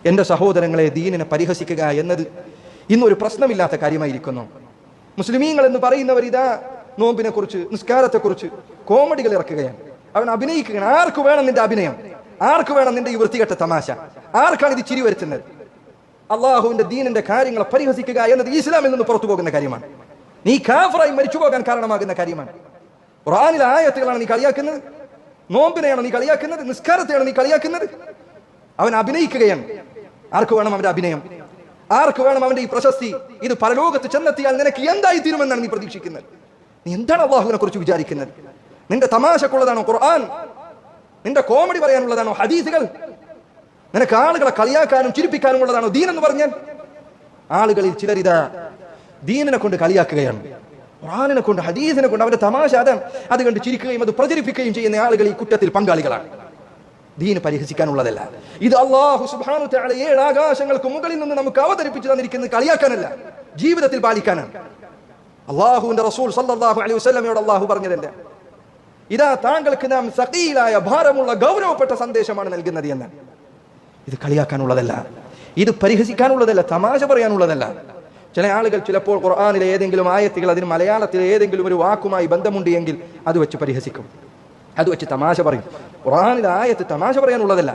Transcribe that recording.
എൻ്റെ സഹോദരങ്ങളെ, ദീനിനെ പരിഹസിക്കുക എന്നത് ഇന്നൊരു പ്രശ്നമില്ലാത്ത കാര്യമായിരിക്കുന്നു. മുസ്ലിമീങ്ങൾ എന്ന് പറയുന്നവർ ഇതാ നോമ്പിനെ കുറിച്ച്, നിസ്കാരത്തെക്കുറിച്ച് കോമഡികൾ ഇറക്കുകയാണ്. അവൻ അഭിനയിക്കുകയാണ്. ആർക്ക് വേണം നിന്റെ അഭിനയം? ആർക്ക് വേണം നിന്റെ ഈ വൃത്തികെട്ട തമാശ? ആർക്കാണ് ഇത് ചിരി വരുത്തുന്നത്? അള്ളാഹുവിന്റെ ദീനിന്റെ കാര്യങ്ങളെ പരിഹസിക്കുക എന്നത് ഇസ്ലാമിൽ നിന്ന് പുറത്തു പോകുന്ന കാര്യമാണ്. നീ കാഫറായി മരിച്ചു പോകാൻ കാരണമാകുന്ന കാര്യമാണ്. ഖുർആനിലെ ആയത്തുകളാണ് നീ കളിയാക്കുന്നത്, നോമ്പിനെയാണ് നീ കളിയാക്കുന്നത്, നിസ്കാരത്തെയാണ് നീ കളിയാക്കുന്നത്. അവൻ അഭിനയിക്കുകയാണ്. ആർക്ക് വേണം അവന്റെ അഭിനയം? ആർക്ക് വേണം അവന്റെ ഈ പ്രശസ്തി? ഇത് പരലോകത്ത് ചെന്നെത്തിയാൽ നിനക്ക് എന്തായി തീരുമെന്നാണ് നീ പ്രതീക്ഷിക്കുന്നത്? നീ എന്താണ് അള്ളാഹുവിനെ കുറിച്ച് വിചാരിക്കുന്നത്? നിന്റെ തമാശക്കുള്ളതാണോ ഖുർആൻ? നിന്റെ കോമഡി പറയാനുള്ളതാണോ ഹദീസുകൾ? നിനക്ക് ആളുകളെ കളിയാക്കാനും ചിരിപ്പിക്കാനും ഉള്ളതാണോ ദീൻ എന്ന് പറഞ്ഞാൽ? ആളുകളിൽ ചിലരിതാ ദീനിനെ കൊണ്ട് കളിയാക്കുകയാണ്, ഖുർആനിനെ കൊണ്ട്, ഹദീസിനെ കൊണ്ട്. അവന്റെ തമാശ അതാണ്. അത് കണ്ട് ചിരിക്കുകയും അത് പ്രചരിപ്പിക്കുകയും ചെയ്യുന്ന ആളുകൾ ഈ കുറ്റത്തിൽ പങ്കാളികളാണ്. ദീന് പരിഹസിക്കാനുള്ളതല്ല. ഇത് അല്ലാഹു സുബ്ഹാനഹു വ തആല 7 ആകാശങ്ങൾക്ക് മുകളിൽ നിന്ന് നമുക്ക് അവതരിപ്പിച്ചു തന്നിരിക്കുന്നത് കളിയാക്കാനല്ല, ജീവിതത്തിൽ പാലിക്കാനാണ്. അല്ലാഹുവിന്റെ റസൂൽ സല്ലല്ലാഹു അലൈഹി വസല്ലമയോട് അല്ലാഹു പറഞ്ഞതല്ല, ഇതാ താങ്കൾക്ക് നാം സഖീലായ, ഭാരമുള്ള, ഗൗരവപ്പെട്ട സന്ദേശമാണ് നൽകുന്നത് എന്ന്. ഇത് കളിയാക്കാനുള്ളതല്ല, ഇത് പരിഹസിക്കാനുള്ളതല്ല, തമാശ പറയാനുള്ളതല്ല. ചില ആളുകൾ ചിലപ്പോൾ ഖുർആനിലെ ഏതെങ്കിലും ആയത്തുകൾ, അതിന് മലയാളത്തിലെ ഏതെങ്കിലും ഒരു വാക്കുമായി ബന്ധമുണ്ട് എങ്കിൽ അത് വെച്ച് പരിഹസിക്കും, അത് വെച്ച് തമാശ പറയും. ഖുർആനിലെ ആയത്ത് തമാശ പറയാനുള്ളതല്ല.